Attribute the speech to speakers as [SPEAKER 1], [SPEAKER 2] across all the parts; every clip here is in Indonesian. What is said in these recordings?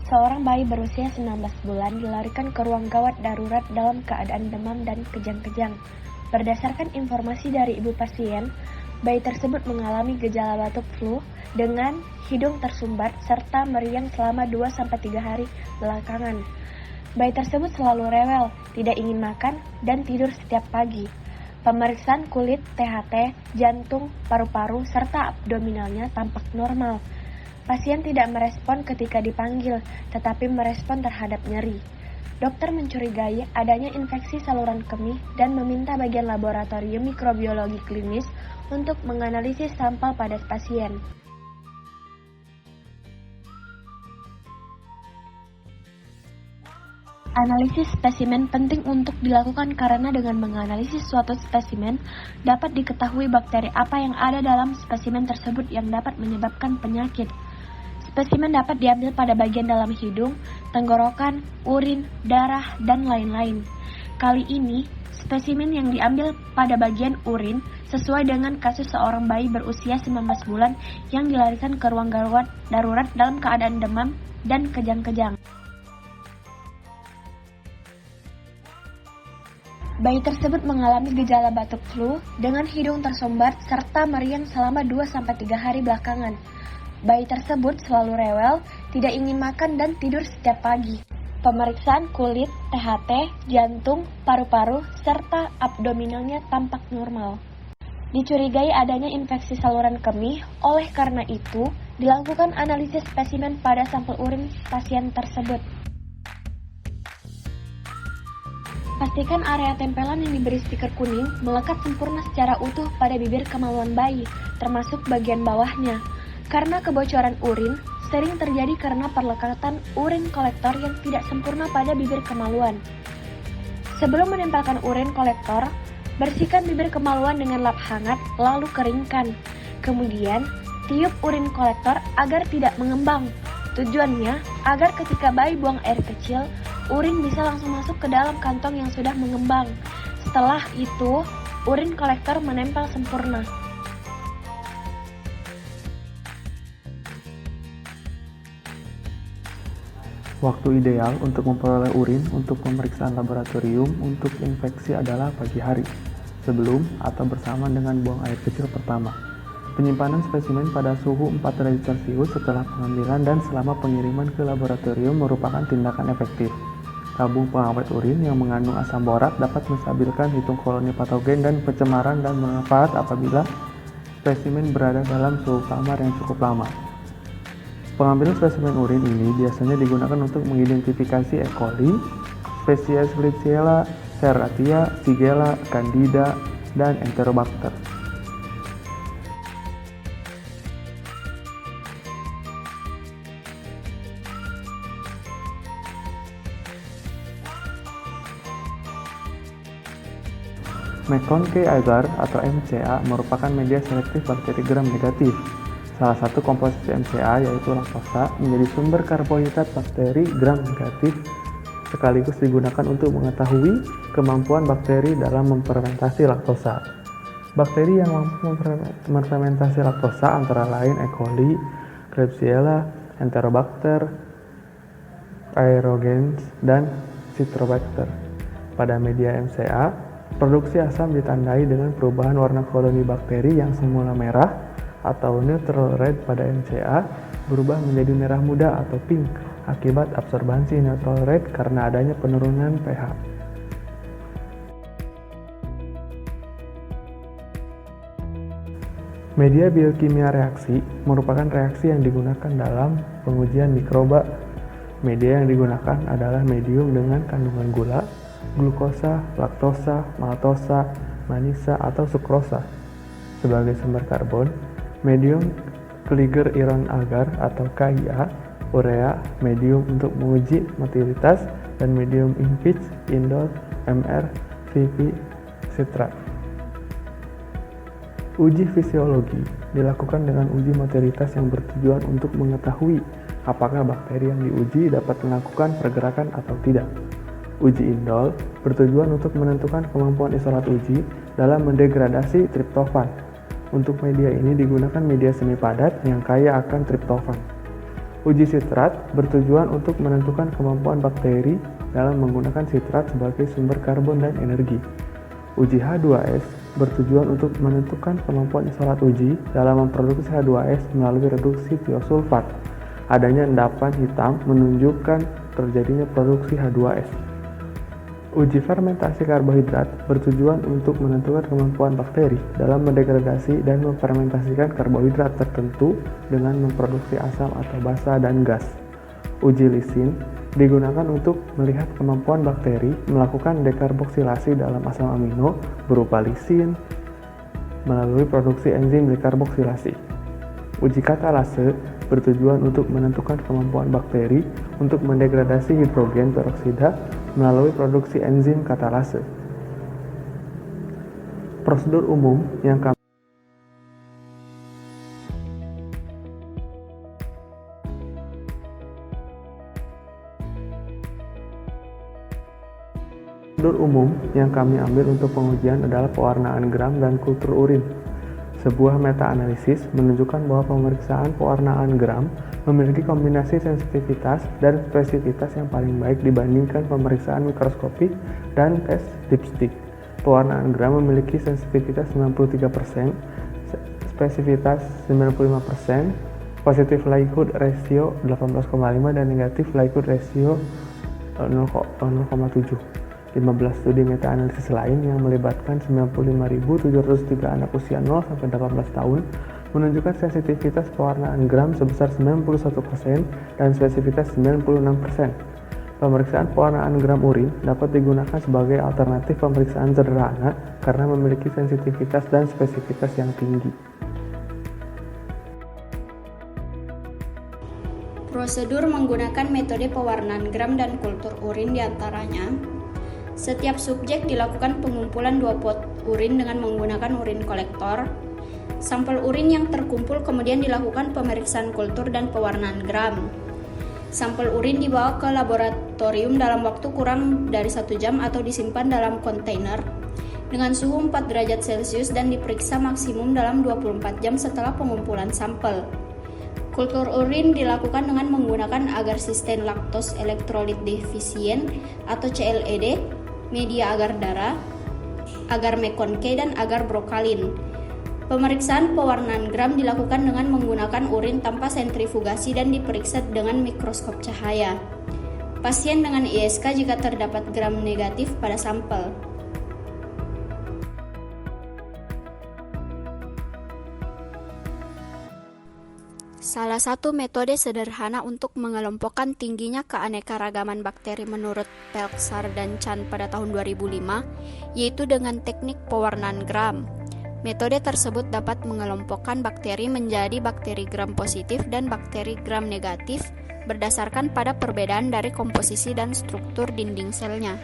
[SPEAKER 1] Seorang bayi berusia 19 bulan dilarikan ke ruang gawat darurat dalam keadaan demam dan kejang-kejang. Berdasarkan informasi dari ibu pasien, bayi tersebut mengalami gejala batuk flu dengan hidung tersumbat serta meriang selama 2-3 hari belakangan. Bayi tersebut selalu rewel, tidak ingin makan, dan tidur setiap pagi. Pemeriksaan kulit, THT, jantung, paru-paru, serta abdominalnya tampak normal. Pasien tidak merespon ketika dipanggil, tetapi merespon terhadap nyeri. Dokter mencurigai adanya infeksi saluran kemih dan meminta bagian laboratorium mikrobiologi klinis untuk menganalisis sampel pada pasien. Analisis spesimen penting untuk dilakukan karena dengan menganalisis suatu spesimen dapat diketahui bakteri apa yang ada dalam spesimen tersebut yang dapat menyebabkan penyakit. Spesimen dapat diambil pada bagian dalam hidung, tenggorokan, urin, darah, dan lain-lain. Kali ini, spesimen yang diambil pada bagian urin sesuai dengan kasus seorang bayi berusia 19 bulan yang dilarikan ke ruang gawat darurat dalam keadaan demam dan kejang-kejang. Bayi tersebut mengalami gejala batuk flu dengan hidung tersumbat serta meriang selama 2-3 hari belakangan. Bayi tersebut selalu rewel, tidak ingin makan dan tidur setiap pagi. Pemeriksaan kulit, THT, jantung, paru-paru, serta abdominalnya tampak normal. Dicurigai adanya infeksi saluran kemih, oleh karena itu dilakukan analisis spesimen pada sampel urin pasien tersebut. Pastikan area tempelan yang diberi stiker kuning melekat sempurna secara utuh pada bibir kemaluan bayi, termasuk bagian bawahnya. Karena kebocoran urin sering terjadi karena perlekatan urin kolektor yang tidak sempurna pada bibir kemaluan. Sebelum menempelkan urin kolektor, bersihkan bibir kemaluan dengan lap hangat lalu keringkan. Kemudian, tiup urin kolektor agar tidak mengembang. Tujuannya agar ketika bayi buang air kecil, urin bisa langsung masuk ke dalam kantong yang sudah mengembang. Setelah itu, urin kolektor menempel sempurna.
[SPEAKER 2] Waktu ideal untuk memperoleh urin untuk pemeriksaan laboratorium untuk infeksi adalah pagi hari, sebelum atau bersama dengan buang air kecil pertama. Penyimpanan spesimen pada suhu 4 derajat Celcius setelah pengambilan dan selama pengiriman ke laboratorium merupakan tindakan efektif. Tabung pengawet urin yang mengandung asam borat dapat menstabilkan hitung koloni patogen dan pencemaran dan bermanfaat apabila spesimen berada dalam suhu kamar yang cukup lama. Pengambilan spesimen urin ini biasanya digunakan untuk mengidentifikasi E. coli, spesies Klebsiella, Serratia, Shigella, Candida, dan Enterobacter. McConkey agar atau MCA merupakan media selektif bakteri gram negatif. Salah satu komposisi MCA yaitu laktosa menjadi sumber karbohidrat bakteri gram negatif sekaligus digunakan untuk mengetahui kemampuan bakteri dalam memfermentasi laktosa. Bakteri yang mampu memfermentasi laktosa antara lain E. coli, Klebsiella, Enterobacter, aerogenes, dan Citrobacter. Pada media MCA, produksi asam ditandai dengan perubahan warna koloni bakteri yang semula merah atau neutral red pada MCA berubah menjadi merah muda atau pink akibat absorbansi neutral red karena adanya penurunan pH. Media biokimia reaksi merupakan reaksi yang digunakan dalam pengujian mikroba. Media yang digunakan adalah medium dengan kandungan gula, glukosa, laktosa, maltosa, manisa, atau sukrosa. Sebagai sumber karbon, medium Klinger iron agar atau KIA, urea, medium untuk menguji motilitas, dan medium impich, indol, MR, VP, etc. Uji fisiologi dilakukan dengan uji motilitas yang bertujuan untuk mengetahui apakah bakteri yang diuji dapat melakukan pergerakan atau tidak. Uji indol bertujuan untuk menentukan kemampuan isolat uji dalam mendegradasi triptofan. Untuk media ini digunakan media semi padat yang kaya akan triptofan. Uji sitrat bertujuan untuk menentukan kemampuan bakteri dalam menggunakan sitrat sebagai sumber karbon dan energi. Uji H2S bertujuan untuk menentukan kemampuan isolat uji dalam memproduksi H2S melalui reduksi tiosulfat. Adanya endapan hitam menunjukkan terjadinya produksi H2S. Uji fermentasi karbohidrat bertujuan untuk menentukan kemampuan bakteri dalam mendegradasi dan memfermentasikan karbohidrat tertentu dengan memproduksi asam atau basa dan gas. Uji lisin digunakan untuk melihat kemampuan bakteri melakukan dekarboksilasi dalam asam amino berupa lisin melalui produksi enzim dekarboksilasi. Uji katalase bertujuan untuk menentukan kemampuan bakteri untuk mendegradasi hidrogen peroksida melalui produksi enzim katalase. Prosedur umum yang kami ambil untuk pengujian adalah pewarnaan gram dan kultur urin. Sebuah meta-analisis menunjukkan bahwa pemeriksaan pewarnaan gram memiliki kombinasi sensitivitas dan spesifitas yang paling baik dibandingkan pemeriksaan mikroskopik dan tes dipstick. Pewarnaan gram memiliki sensitivitas 93%, spesifitas 95%, positive likelihood ratio 18,5 dan negative likelihood ratio 0,7. 15 studi meta-analisis lain yang melibatkan 95.703 anak usia 0-18 tahun menunjukkan sensitivitas pewarnaan gram sebesar 91% dan spesifitas 96%. Pemeriksaan pewarnaan gram urin dapat digunakan sebagai alternatif pemeriksaan sederhana karena memiliki sensitivitas dan spesifitas yang tinggi.
[SPEAKER 3] Prosedur menggunakan metode pewarnaan gram dan kultur urin diantaranya: setiap subjek dilakukan pengumpulan 2 pot urin dengan menggunakan urin kolektor. Sampel urin yang terkumpul kemudian dilakukan pemeriksaan kultur dan pewarnaan gram. Sampel urin dibawa ke laboratorium dalam waktu kurang dari 1 jam atau disimpan dalam kontainer dengan suhu 4 derajat Celcius dan diperiksa maksimum dalam 24 jam setelah pengumpulan sampel. Kultur urin dilakukan dengan menggunakan agar sistem laktos elektrolit defisien atau CLED, media agar darah, agar Mekon K, dan agar brokalin. Pemeriksaan pewarnaan gram dilakukan dengan menggunakan urin tanpa sentrifugasi dan diperiksa dengan mikroskop cahaya. Pasien dengan ISK jika terdapat gram negatif pada sampel. Salah satu metode sederhana untuk mengelompokkan tingginya keanekaragaman bakteri menurut Pelczar dan Chan pada tahun 2005, yaitu dengan teknik pewarnaan gram. Metode tersebut dapat mengelompokkan bakteri menjadi bakteri gram positif dan bakteri gram negatif berdasarkan pada perbedaan dari komposisi dan struktur dinding selnya.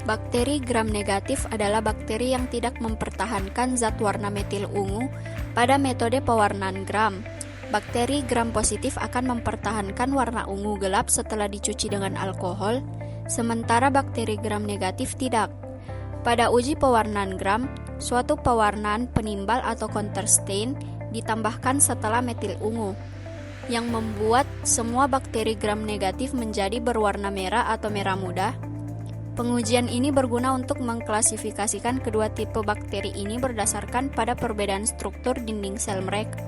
[SPEAKER 3] Bakteri gram negatif adalah bakteri yang tidak mempertahankan zat warna metil ungu pada metode pewarnaan gram. Bakteri gram positif akan mempertahankan warna ungu gelap setelah dicuci dengan alkohol, sementara bakteri gram negatif tidak. Pada uji pewarnaan gram, suatu pewarnaan penimbal atau counterstain ditambahkan setelah metil ungu, yang membuat semua bakteri gram negatif menjadi berwarna merah atau merah muda. Pengujian ini berguna untuk mengklasifikasikan kedua tipe bakteri ini berdasarkan pada perbedaan struktur dinding sel mereka.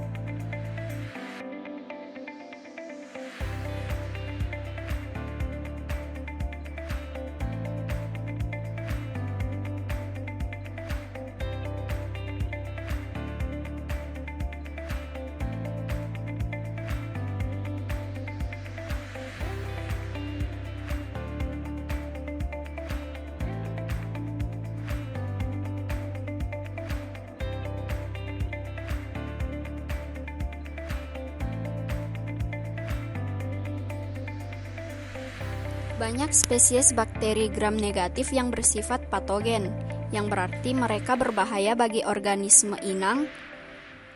[SPEAKER 3] Banyak spesies bakteri gram negatif yang bersifat patogen, yang berarti mereka berbahaya bagi organisme inang.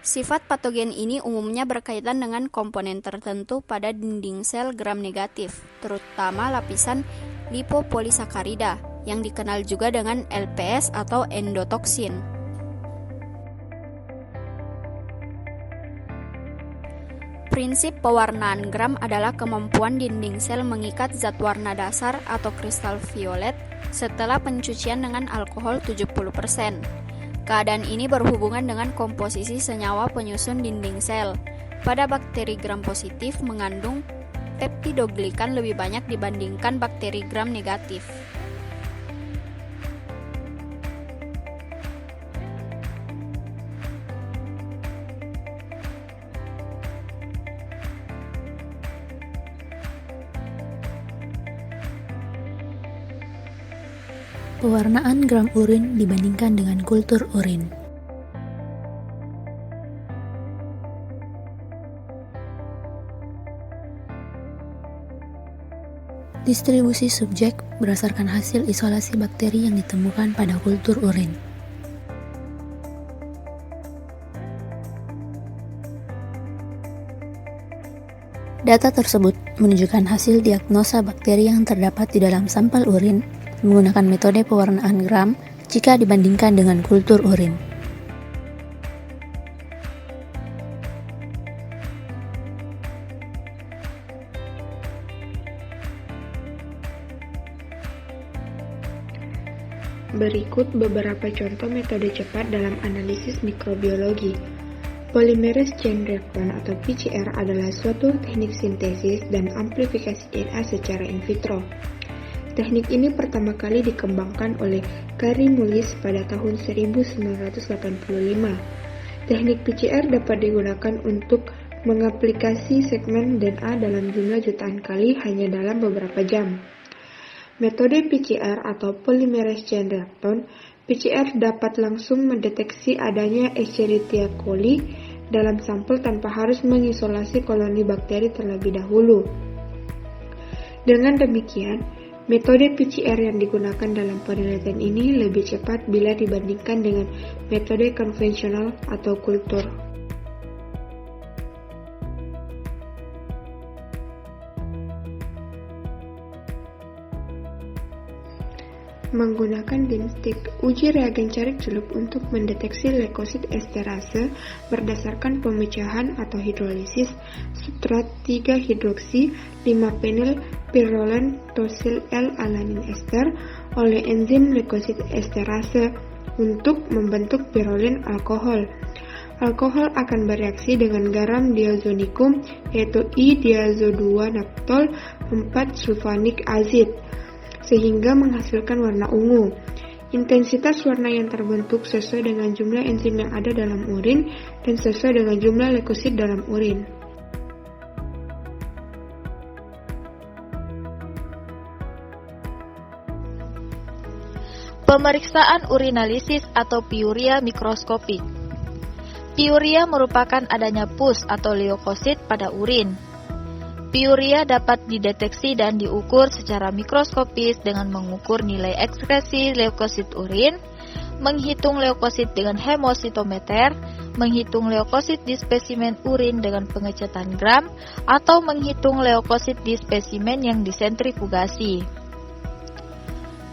[SPEAKER 3] Sifat patogen ini umumnya berkaitan dengan komponen tertentu pada dinding sel gram negatif, terutama lapisan lipopolisakarida, yang dikenal juga dengan LPS atau endotoksin. Prinsip pewarnaan gram adalah kemampuan dinding sel mengikat zat warna dasar atau kristal violet setelah pencucian dengan alkohol 70%. Keadaan ini berhubungan dengan komposisi senyawa penyusun dinding sel. Pada bakteri gram positif mengandung peptidoglikan lebih banyak dibandingkan bakteri gram negatif.
[SPEAKER 4] Pewarnaan gram urin dibandingkan dengan kultur urin. Distribusi subjek berdasarkan hasil isolasi bakteri yang ditemukan pada kultur urin. Data tersebut menunjukkan hasil diagnosa bakteri yang terdapat di dalam sampel urin menggunakan metode pewarnaan gram jika dibandingkan dengan kultur urin.
[SPEAKER 1] Berikut beberapa contoh metode cepat dalam analisis mikrobiologi. Polymerase chain reaction atau PCR adalah suatu teknik sintesis dan amplifikasi DNA secara in vitro. Teknik ini pertama kali dikembangkan oleh Kary Mullis pada tahun 1985. Teknik PCR dapat digunakan untuk mengaplikasi segmen DNA dalam jumlah jutaan kali hanya dalam beberapa jam. Metode PCR atau Polymerase Chain Reaction, PCR dapat langsung mendeteksi adanya Escherichia coli dalam sampel tanpa harus mengisolasi koloni bakteri terlebih dahulu. Dengan demikian, metode PCR yang digunakan dalam penelitian ini lebih cepat bila dibandingkan dengan metode konvensional atau kultur. Menggunakan dipstick, uji reagen carik celup untuk mendeteksi leukosit esterase berdasarkan pemecahan atau hidrolisis substrat 3-hidroksi 5-penil pirolen tosyl L-alanin ester oleh enzim leukosit esterase untuk membentuk pirolen alkohol. Alkohol akan bereaksi dengan garam diazonicum yaitu I-diazo-2-naptol 4-sulfanik azid sehingga menghasilkan warna ungu. Intensitas warna yang terbentuk sesuai dengan jumlah enzim yang ada dalam urin dan sesuai dengan jumlah leukosit dalam urin.
[SPEAKER 5] Pemeriksaan urinalisis atau piuria mikroskopik. Piuria merupakan adanya pus atau leukosit pada urin. Piuria dapat dideteksi dan diukur secara mikroskopis dengan mengukur nilai ekskresi leukosit urin, menghitung leukosit dengan hemositometer, menghitung leukosit di spesimen urin dengan pengecatan gram, atau menghitung leukosit di spesimen yang disentrifugasi.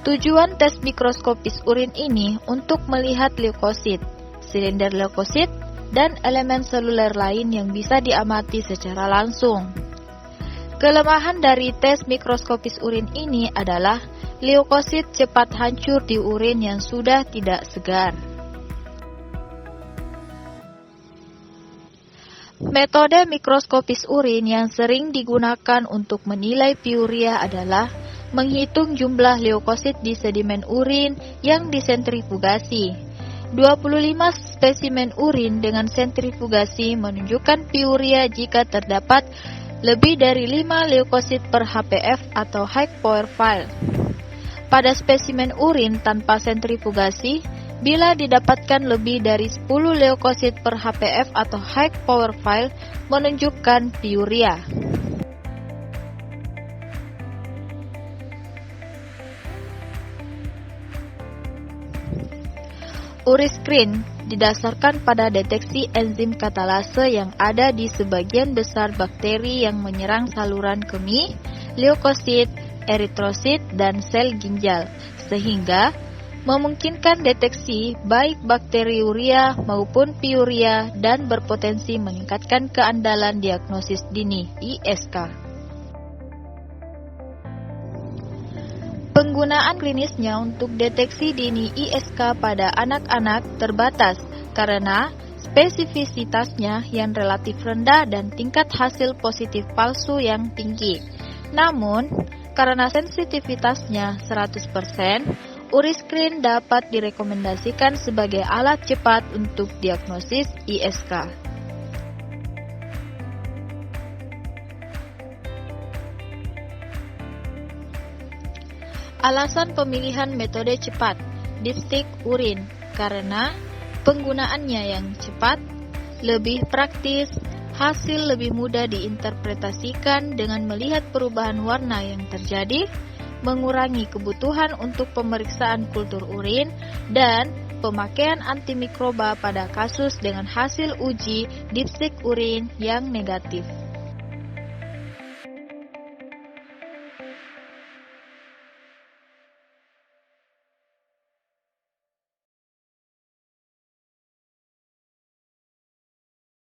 [SPEAKER 5] Tujuan tes mikroskopis urin ini untuk melihat leukosit, silinder leukosit, dan elemen seluler lain yang bisa diamati secara langsung. Kelemahan dari tes mikroskopis urin ini adalah leukosit cepat hancur di urin yang sudah tidak segar. Metode mikroskopis urin yang sering digunakan untuk menilai piuria adalah menghitung jumlah leukosit di sedimen urin yang disentrifugasi. 25 spesimen urin dengan sentrifugasi menunjukkan piuria jika terdapat lebih dari 5 leukosit per HPF atau high power file. Pada spesimen urin tanpa sentrifugasi, bila didapatkan lebih dari 10 leukosit per HPF atau high power file menunjukkan piuria. Uriscreen didasarkan pada deteksi enzim katalase yang ada di sebagian besar bakteri yang menyerang saluran kemih, leukosit, eritrosit, dan sel ginjal, sehingga memungkinkan deteksi baik bakteriuria maupun piuria dan berpotensi meningkatkan keandalan diagnosis dini (ISK). Penggunaan klinisnya untuk deteksi dini ISK pada anak-anak terbatas karena spesifisitasnya yang relatif rendah dan tingkat hasil positif palsu yang tinggi. Namun, karena sensitivitasnya 100%, Uriscreen dapat direkomendasikan sebagai alat cepat untuk diagnosis ISK. Alasan pemilihan metode cepat, dipstick urin, karena penggunaannya yang cepat, lebih praktis, hasil lebih mudah diinterpretasikan dengan melihat perubahan warna yang terjadi, mengurangi kebutuhan untuk pemeriksaan kultur urin, dan pemakaian antimikroba pada kasus dengan hasil uji dipstick urin yang negatif.